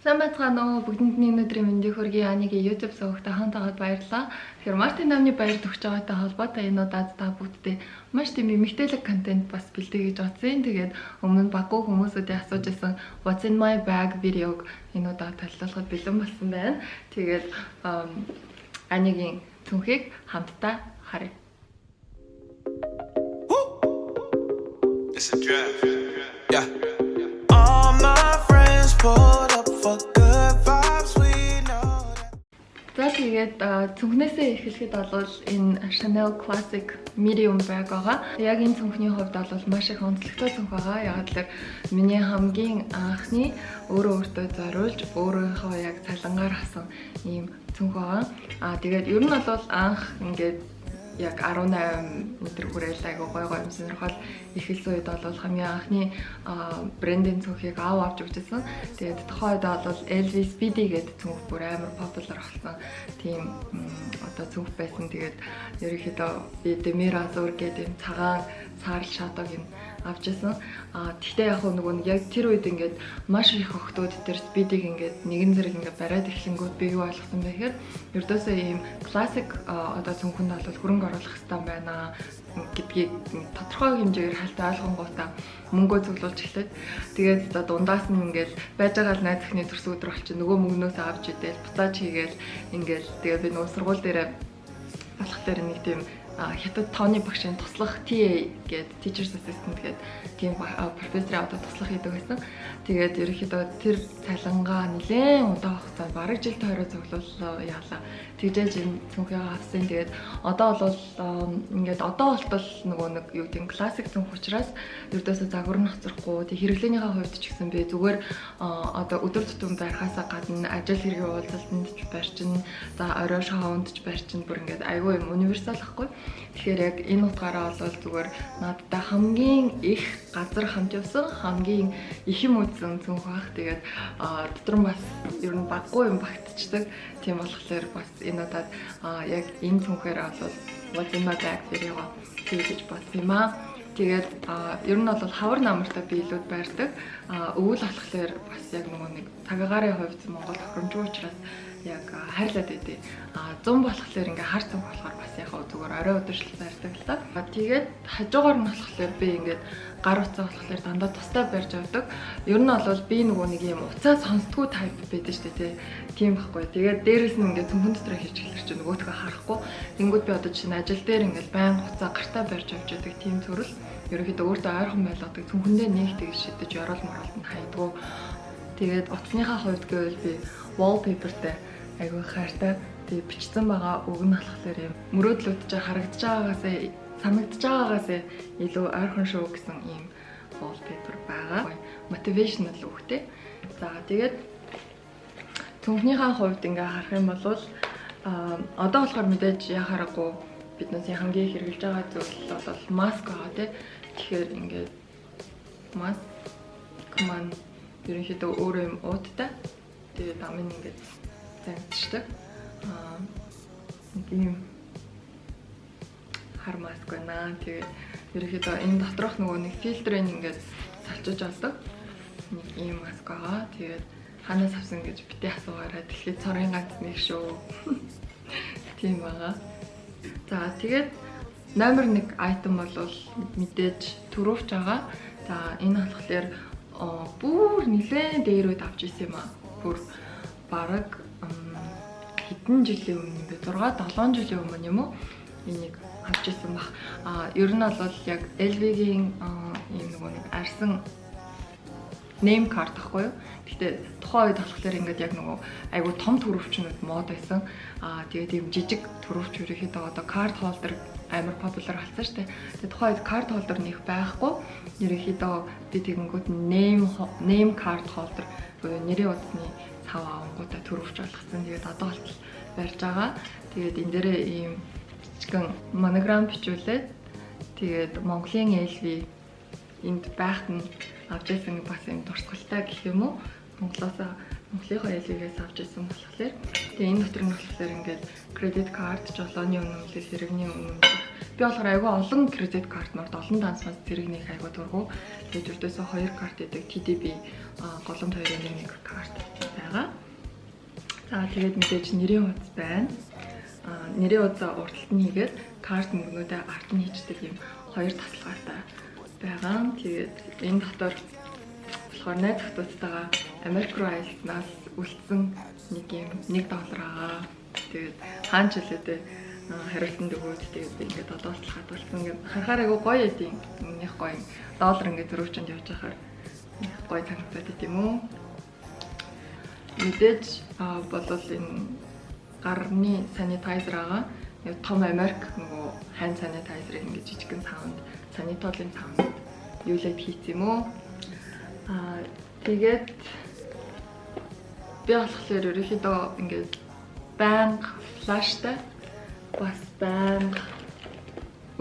Сайн байцгаана уу бүгдэнд нэг өдрийн мэндийг хүргэе. Анигийн YouTube сувагтаа хамтагаад баярлалаа. Тэгэхээр Мартин намны баяр төгсөж байгаатай холбоотой энэ удаад та бүгдээ маш тийм эмэгтэйлэг контент бас бэлдээ гэж бодсон. Тэгээд өмнө нь баггүй хүмүүсүүдийн асууж байсан What's in my bag видеог энэ удаад таллуулахад бэлэн болсон байна. Тэгээд Анигийн цүнхийг хамтдаа харъя. It's a draft. Yeah. All my friends pulled up for good vibes, we know that. За тэгээд цүнхнээсээ эхлэхэд бол энэ Chanel Classic Medium bag байгаа. Яг энэ цүнхний хувьд бол маш их онцлогтой цүнх байгаа. Яг л миний хамгийн анхны өөртөө зориулж өөрийнхөө яг цалангаар хасан ийм цүнх байгаа. Тэгээд ер нь бол анх ингээд яг 18 метр хүрээл айгу гой юм сонирхол эхэлсэн үед бол хамгийн анхны брендинг цүнхийг авч өгчсэн. Тэгээд тухайн үед бол LV Speedy гэдэг цүнх бүр амар популяр болсон. Тийм одоо цүнх байсан. Тэгээд ерөнхийдөө би Demira Azur гэдэг юм цагаан саарл шатог юм авчихсан. Тэгтээ яг нөгөө яг тэр үед ингээд маш их охтууд тэр Speedy-г ингээд нэгэн зэрэг ингээд бариад эхлэнгүүт би юу ойлгосон бэ гэхээр ердөөсөө ийм классик одоо цүнхэнд бол хөрөнгө оруулах хэрэгтэй байна гэдгийг тодорхой хэмжээгээр хальтаа ойлгонгуудаа мөнгөө зөвлүүлж эхлээд тэгээд дундаас нь ингээд байж байгаа л найз охины төрс өдөр болчих нөгөө мөнгнөөс авч идэл буцааж хийгээл ингээд тэгээд би нөгөө сургууль дээрээ болох дээр нэг тийм хятад тооны багшийн туслах TA гэдэг teacher's assistant гэдэг тийм профессор одоо туслах хийдэг байсан. Тэгээд ерөнхийдөө тэр цалингаа нэлээд удаан хугацаанд бараг жил тойроо цуглууллаа яалаа. Тэгжээж энэ цүнхийг авсан. Тэгээд одоо бол ингээд одоо болтол нөгөө нэг юу гэдэг классик цүнх учраас ердөөсөө загвар нь хоцрохгүй. Тэг хэрэглээнийхээ хувьд ч гэсэн би зүгээр одоо өдөр тутам байхаасаа гадна ажил хэргийн уулзалтанд ч барьчин, за орой шоунд ч барьчин бүр ингээд айгүй юм универсал ахгүй. Тэгэхээр яг энэ утгаараа бол зүгээр надтай хамгийн их газар хамт явсан, хамгийн их юм үзсэн цүнх байх. Тэгээд дотор нь бас ер нь баггүй юм багтчихдаг. Тийм болохоор бас энэ удаад яг энэ цүнхээр бол What's in my bag зэрэг хийж бодсон юм аа. Тэгээд ер нь бол хавар намартай би илүүд байрдаг. Өвөл болохоор бас яг нөгөө нэг цагаагаарын хувьд Монгол тохиромжгүй учраас яг хайрлаад байдیں۔ 100 болохоор ингээ хар цүнх болохоор бас яг зүгээр орой өдөржил байрдаг л та. Тэгээд хажуугаар нь болохоор би ингээд гар утсаа болохоор дандаа тустай барьж авдаг. Ер нь бол би нөгөө нэг юм уцаа сонсдгүй тайп байдаг шүү дээ, тийм байхгүй. Тэгээд дээрэс нь ингээд цүнхэн дотор хийж эхлэх чинь нөгөөтгөө харахгүй. Тэнгүүд би одоо чинь ажил дээр ингээд байн уцаа гартаа барьж авч яадаг тийм төрөл. Ерөнхийдөө өөртөө ойрхон байлгадаг цүнхэндээ нэг тэгж шидэж орол моролд нь хайдгүй. Тэгээд утасныхаа хувьд гэвэл би wallpaperтэй айгүй хайртай. Тэгээд бичсэн байгаа үг нь болохоор юм мөрөөдлөдж харагдаж байгаагаас санагдаж байгаагаас илүү ойрхон шүү гэсэн ийм wallpaper байгаа. Motivational үгтэй. За тэгээд цүнхнийхаа хувьд ингээ харах юм бол одоо болохоор мэдээж яхаарахгүй биднээс хамгийн хэрэгжилж байгаа зүйл бол маск байгаа тийм. Тэгэхээр ингээд маск маань ерөнхийдөө өөрөө юм ууттай. Тэгээд амин ингээд зангидчихдаг. Нэг юм хар маск байна. Тэгээд ерөнхийдөө энэ доторх нөгөө нэг фильтрийг ингээд салчиж авдаг. Нэг ийм маск байгаа. Тэгээд ханаас авсан гэж бити асуугаараа дэлхийд цорын ганц нэг шүү. Тийм байгаа. За тэгээд номер 1 item бол мэдээж төрөвч байгаа. За энэ болохоор бүр нэлээд дээр үед авч ирсэн юм аа. Бүр бараг хэдэн жилийн өмнө бэ? 6-7 жилийн өмнө юм уу? Энийг авч ирсэн баг. Ер нь бол яг LV-гийн ийм нөгөө нэг арсан name card ахгүй юу? Гэхдээ тухайн үед болохоор ингээд яг нөгөө айгу том төрөвчнүүд мод байсан. Тэгээд ийм жижиг төрөвч ерөөхдөө одоо card holder амар популяр болсон шүү дээ. Тэгээд тухайн үед card holder нэх байхгүй. Ерөөхдөө би тэгэнгүүт name card holder нэрийн утасны цав авангуудаа төрөвч болгосон. Тэгээд одоо болтол барьж байгаа. Тэгээд энэ дээрээ ийм жижигэн монограм бичүүлээд тэгээд Монголын LV энд байхад нь авч ирсэн бас юм дурсгалтай гэх юм уу? Монголынхоо ялгээс авч ирсэн болохоор тэгээ энэ дотор нь болохоор ингээд credit card, жолооны үнэмлэл, хэрэгний үнэмлэл Би болохоор айгүй олон кредит карт морд олон данс зэрэг нэг айгүй дургу. Тэгээд өртөөсөө 2 карт идэг TDB голомт 2-1 карт байгаа. За тэгээд мэдээж нэрийн хуудас байна. Нэрийн хуудасаа урталт нь хийгээд карт мөнгнүүдээ арт нь хийждэг юм 2 тасалгаатай байгаа. Тэгээд энэ дотор болохоор найз хотуудтайгаа Америк руу аялснаас үлдсэн нэг юм $1 байгаа. Тэгээд хаан жилүүдээ хариултанд өгөөд тэгээд ингээд одоо л хадгалсан ингээд харахаар айгүй гоё эдийн нэг гоё доллар ингээд зөрүүчөнд явж байхаар гоё санагдаад идэм үү. Мэдээж болол энэ гарны санитайзер байгаа. Яг том Америк нөгөө hand sanitizer ингээд жижигхэн саунд санитолын саунд юулээд хийц юм уу. Тэгээд би болохоор ерөөхдөө ингээд банк флаштай бас банк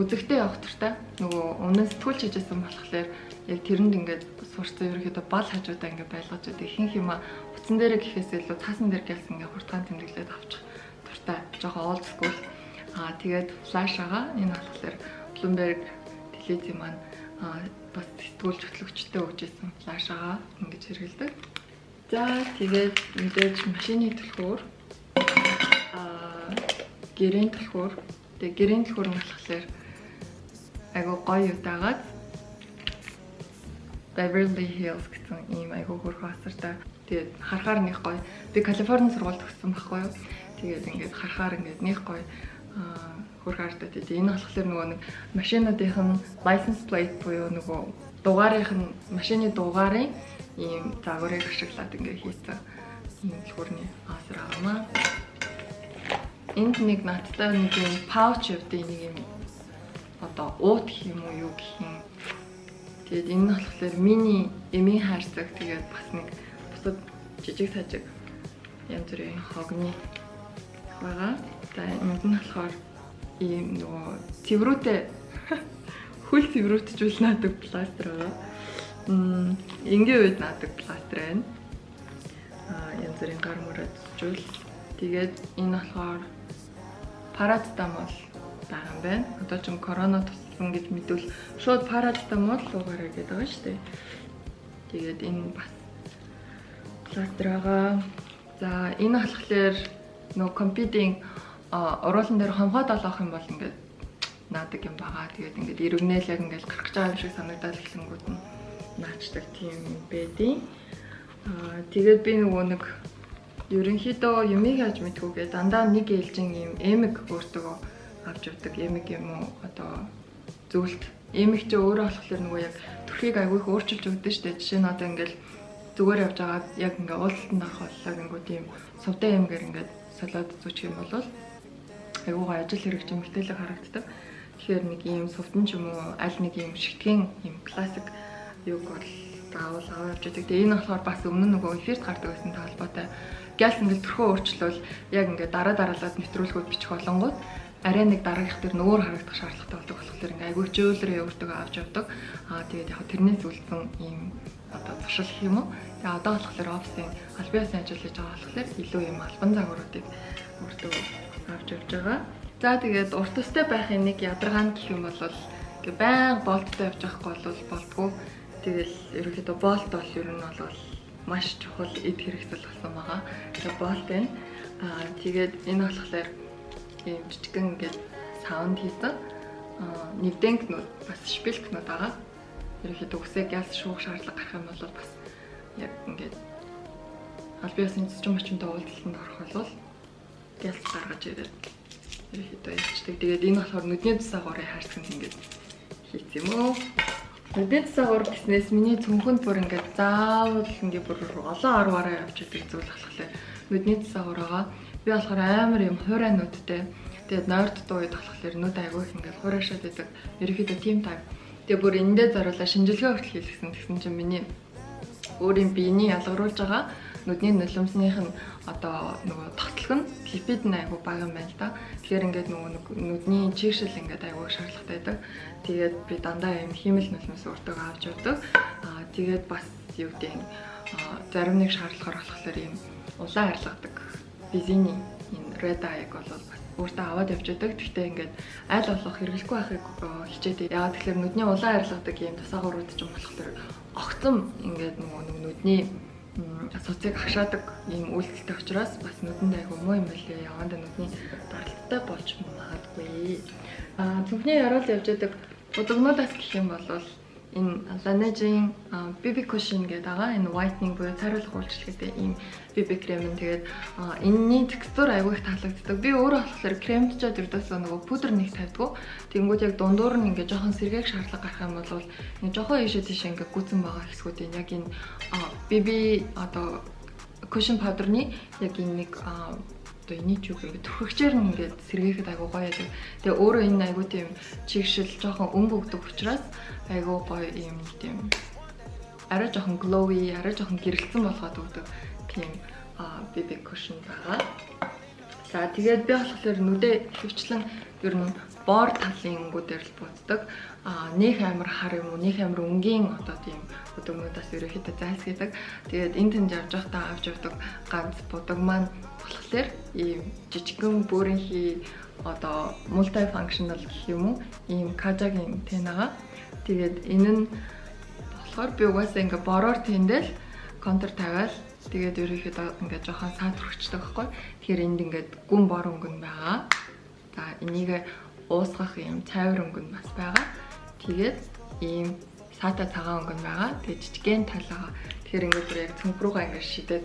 үзэгтэй явах туфтаа нөгөө өмнө сэтгүүлч хийжсэн болохоор яг тэрэнд ингээд сурцсан ерөөхдөө бал хажуудаа ингээд байлгаж өгдөг ихэнх юм утсан дээр гэхээс илүү цаасан дээр гэлсэн ингээд хурдхан тэмдэглээд авчих туфтаа жоохон old school. Тэгээд флаш байгаа. Энэ болохоор Bloomberg телевизийн маань бас сэтгүүлч хөтлөгчтэй өгчээсэн флаш байгаа. Ингэж хэрэгэлдэг. За тэгээд мэдээж машины түлхүүр гэрийн түлхүүр. Тэгээ гэрийн түлхүүр нь болохоор айгуу гоё юутагаад Beverly Hills гэсэн ийм айгуу хөрхөн асартай. Тэгээд харахаар нэг гоё. Би Калифорни сургуульд төгссөн байхгүй юу. Тэгээд ингээд харахаар ингээд нэг гоё хөрхөн артаа. Тэгээд энэ болохоор нөгөө нэг машинуудын license plate буюу нөгөө дугаарынх нь машины дугаарын ийм загварыг ашиглаад ингээд хийсэн ийм түлхүүрний асар аамаа. Энд нэг надтай нэг юм pouch явдаг нэг юм одоо уут гэх юм уу юу гэх юм. Тэгээд энэ нь болохоор мини эмийн хайрцаг тэгээд бас нэг бусад жижиг сажиг янз бүрийн хогны байгаа. За энд нь болохоор ийм нөгөө цэврүүтэй хөл цэврүүтжүүл наадаг пластер байгаа. Энгийн үед наадаг пластер байна. Янз бүрийн гар мөрөд зүйл. Тэгээд энэ болохоор парацетамол байгаа юм байна. Одоо ч корона туссан гэж мэдвэл шууд парацетамол руугаараа гэдэг байгаа шүү дээ. Тэгээд энэ бас пластер байгаа. За энэ болохоор нөгөө компьютерийн уруулан дээр хомхоод олох юм бол ингээд наадаг юм байгаа. Тэгээд ингээд иргэнэл яг ингээд гарах гэж байгаа юм шиг санагдаад эхлэнгүүд нь наачдаг тийм байдیں۔ Тэгээд би нөгөө нэг ерөнхийдөө юмыг яаж мэдгүйгээ дандаа нэг ээлжин юм эмэг өөртөө авч явдаг эмэг юм уу одоо зөвлөлт эмэг чи өөрөө болохоор нөгөө яг төрхийг айгүй их өөрчилж өгдөө штэ. Жишээ нь одоо ингээл зүгээр явж байгаа яг ингээ уулалтанд орох боллоо гингүүд ийм сувтай эмгээр ингээд солиод зүүчих юм бол айгуугаа ажил хэрэг чимэгтэйлэг харагддаг. Тэгэхээр нэг ийм сувтан ч юм уу аль нэг ийм шигтгэн ийм классик юг бол заавал аваад явж байгаа. Тэгээ энэ болохоор бас өмнө нөгөө эфирт гардаг гэсэн талбайтай гялс ингээд төрхөө өөрчлөл яг ингээд дараалаад нэвтрүүлгүүд бичих болонгууд арай нэг дараагийнх төр нөөр харагдах шаардлагатай болдог болохоор ингээд айгүй чөөлрөө өөртөө авч явдаг. Тэгээд яг тэрнээс үлдсэн ийм одоо туршил гэх юм уу. Тэгээ одоо болохоор офисын албан ёсны ажил хийж байгаа болохоор илүү ийм албан загваруудыг өөртөө авч явж байгаа. За тэгээд урт төстэй байхын нэг ядаргаан гэх юм бол ингээ баян болттой явж байхгүй бол болтгүй. Тэгэл ерөнхийдөө болт бол ер нь бол маш чухал эд хэрэгсэл болсон байгаа. Тэгээ болт байна. Тэгээд энэ болохоор ийм жижигэн ингээд саунд хийсэн. Нэгдэнкнүүд бас шпилкнүүд байгаа. Ерөнхийдөө үсэг яс шуух шаардлага гарах юм бол бас яг ингээд албан ёсны зүйн мочтой уулзалтанд орох бол гялс гаргаж ирээд ерөнхийдөө явчихдаг. Тэгээд энэ болохоор нүдний цусаагаарыг хайрцаг ингээд хийц юм уу. Нүдний цусаагаар гэснээс миний цүнхэнд бүр ингээд заавал ингээд бүр олон аргаараа явж идэг зүйл болохоор нүдний цусаагаараа би болохоор амар юм хуурай нүдтэй. Тэгээд нойрд дуу үед болохоор нүд айгүй их ингээд хуурайшаад идэг. Ерөнхийдөө тим таг. Тэгээ бүр эндээ зориулаа шинжилгээ хүртэл хийлгэсэн. Тэгсэн чинь миний өөрийн биений ялгаруулж байгаа нүдний нулимсных нь одоо нөгөө тогтлог нь липид нь айгүй бага юм байна л да. Тэгэхээр ингээд нөгөө нүдний чигшил ингээд айгүй шаардлагатай байдаг. Тэгээд би дандаа юм химэл нулимс өөртөө авч явдаг. Тэгээд бас юу гэдэг зарим нэг шаардлагаар болохоор юм улаан харилгадаг визины энэ red eye бол бас өөртөө аваад явж байдаг. Гэхдээ ингээд аль болох хэрэглэхгүй байхыг хичээдэг. Яагаад тэгэхээр нүдний улаан арилгадаг ийм тусаагуурууд ч юм болохоор огцом ингээд нөгөө нүдний цуцыг хашаадаг ийм үйлдэлтэй учраас бас нүдэнд айгүй муу юм байлээ. Явандаа нүдний даралттай болж магадгүй. Цүнхний яруул явж байдаг удагнуудаас гэх юм бол энэ Laneige BB Cushion гэдэг байгаа. Энэ whitening буюу цайруулах үйлчлэгтэй ийм BB крем нь тэгээд энэний текстур аягүй их таалагддаг. Би өөрөө болохоор кремтчаад ердөөсөө нөгөө пудр нэг тавьдгүй. Тэгэнгүүт яг дундуур нь ингээ жоохон сэргээх шаардлага гарах юм бол ингээ жоохон ийшээ тийшээ ингээ гүцэн байгаа хэсгүүдийн яг энэ BB одоо cushion powder-ны яг энэ нэг энэ ч үг ингээд төрхөгчээр нь ингээд сэргээхэд айгуу гоё яадаг. Тэгээ өөрөө энэ айгуу тийм чигшил жоохон өгдөг учраас айгуу гоё юм тийм арай жоохон glowy, арай жоохон гэрэлцэн болгоод өгдөг тийм BB cushion байгаа. За тэгээд би болохоор нүдээ хөвчлэн ер нь боор талын өнгүүдээр л буцдаг. Нөх амир хар юм уу, нөх амир өнгийн одоо тийм будагнуудаас ерөөхдөө зайлсхийдэг. Тэгээд энэ тэнд явж байхдаа авч явдаг ганц будаг маань болохоор ийм жижигхэн бүрийнхий одоо multi functional гэх юм уу, ийм Kajaгийн тэнага. Тэгээд энэ нь болохоор би угаасаа ингээ бороор тэндэл контур тавиал тэгээд ерөөхдөө ингээ жоохон саатурхчдаг байхгүй. Тэгэхээр энд ингээд гүн бор өнгөн байгаа. За энийг уусгах юм цайвар өнгөн бас байгаа. Тэгээд ийм саата цагаан өнгөн байгаа. Тэгээд жижигхэн талаа. Тэгэхээр ингээд бүр яг цүнх рүүгээ ингээд шидэд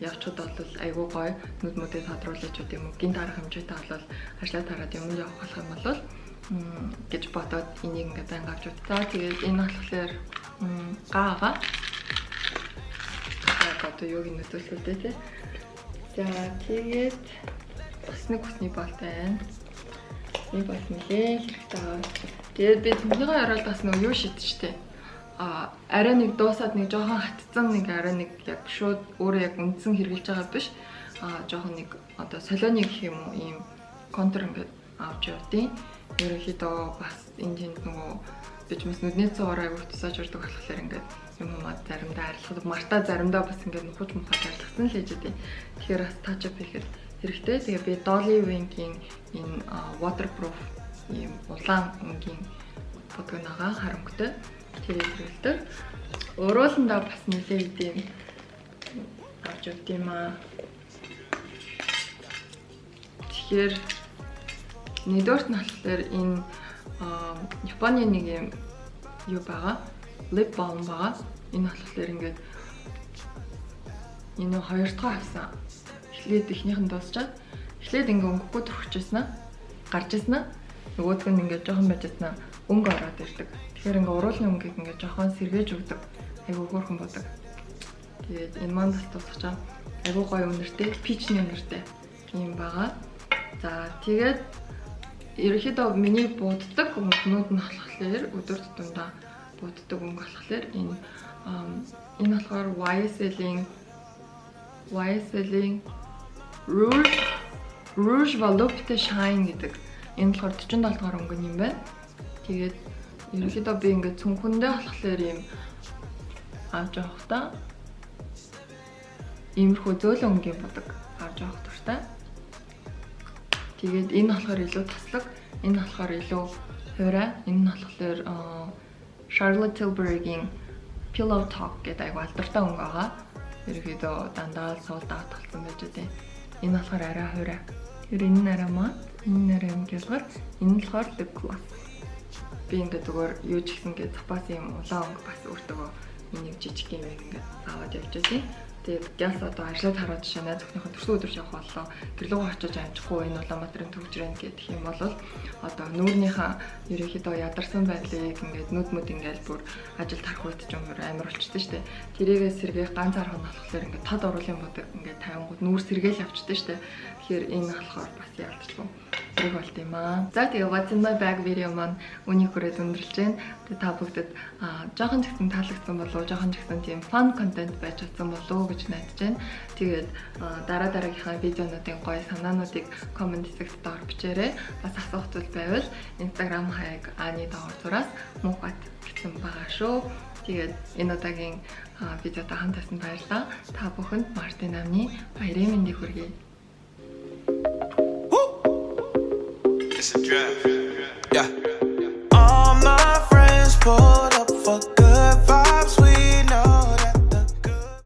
явчуд бол айгүй гоё нүд мөдөд тодруулж чуд юм уу. Гин дарах хэмжээтэй бол ажлаа тараад юм явах болох юм бол гэж бодоод энийг ингээд байнга авч удаа. Тэгээд энэ болохоор гаага. Одоо юуг нөтөлсөлтэй те. За тэгээд бас нэг хүсний бол байна. Энэ бол нэлээд хэрэгтэй. Тэгээд би тэмцээний оролт бас нэг юу шийдэж штэ. Арай нэг дуусаад нэг жоохон хатцсан нэг арай нэг яг шууд өөрөө яг үндсэн хэрглэж байгаа биш. Жоохон нэг одоо солионы гэх юм уу ийм контур ингээд авч явдیں۔ Ерөнхийдөө бас энэ тэнд нөгөө бичмэс нүдний цуваар аягүй тусааж урдаг болохоор ингээд юм аа заримдаа арилгахад мартаа заримдаа бас ингээд нухаж мухаж арилгасан л хийж дээ. Тэгэхээр бас touch up хийхэд хэрэгтэй. Тэгээ би Dolly Wink-ийн энэ waterproof ийм улаан өнгийн будагнаага харамгтай тэрийг хэрэглэдэг. Урууландаа бас нэлээд ийм авч явд юм аа. Тэгэхээр нэгдүгээрт нь болохоор энэ Японы нэг юм юу байгаа. Lip balm байгаа. Энэ болохоор ингээд энэ хоёр дахь авсан. Эхлээд ихнийх нь дуусчаад эхлээд ингээ өнгөхгүй төрчихсэн аа. Гарч ирсэн аа. Нөгөөх нь ингээ жоохон байжсэн аа. Өнгө ороод ирдэг. Тэгэхээр ингээ уруулын өнгийг ингээ жоохон сэргээж өгдөг. Айгуу хөөрхөн бодог. Тэгээд энэ маань бас дуусчаа. Айгуу гоё үнэртэй, пичний үнэртэй юм байгаа. За тэгээд ерөнхийдөө миний бууддаг өнгөнүүд нь болохоор өдөр тутамдаа бууддаг өнгө болохоор энэ болохоор YSL-ийн Rouge Volupté Shine гэдэг энэ болохоор 47 дугаар өнгөн юм байна. Тэгээд ерөнхийдөө би ингээд цүнхэндээ болохоор юм авч явахдаа иймэрхүү зөөлөн өнгийн бодог авч явах дуртай. Тэгээд энэ болохоор илүү таслаг, энэ болохоор илүү хуурай, энэ нь болохоор Charlotte Tilbury-гийн Pillow Talk гэдэг айгу алдартай өнгө байгаа. Ерөнхийдөө дандаа суулд авт болсон байж дээ. Энэ болохоор арай хуурай. Тэр энэ нь арай маа, энэ нь арай юм гэлгэр, энэ нь болохоор lip gloss. Би ингээд зүгээр юу ч гэсэн ингээд запас юм улаан өнгө бас өөртөө энийг жижиг юм ингээд аваад явж дээ. Тэгээд гялс одоо ажлаа хараад жишээ найз охиныхоо төрсөн өдөр явах боллоо. Гэрлүүг очиж амжихгүй энэ Улаанбаатарын төвчрэн гэдэг юм бол одоо нүүрнийхээ ерөнхийдөө ядарсан байдлыг ингээд нүд ингээд бүр ажил тарах үед ч юм амар болчихдээ штэ. Тэрийгээ сэргээх ганц арга нь болохоор ингээд тод оруулын бодог ингээд 50 нүүр сэргээл явчихдээ штэ. Тэгэхээр энэ болохоор бас яалтчгүй зэрэг болт юм аа. За тэгээ What's in my bag видео маань үнийг хүрээд өндөрлж байна. Тэгээ та бүгдэд жоохон ч гэсэн таалагдсан болов уу, жоохон ч гэсэн тийм fun content байж чадсан болов уу гэж найдаж байна. Тэгээд дараагийнхаа видеонуудын гоё санаануудыг комент хэсэгт доор бичээрэй. Бас асуух зүйл байвал Instagram хаяг Ани Дагуураас муухат гэсэн байгаа шүү. Тэгээд энэ удаагийн видеотой хамт байсан баярлалаа. Та бүхэнд Мартин амны баярын мэндийг хүргэе. It's a draft. Yeah. All my friends pulled up for good vibes. We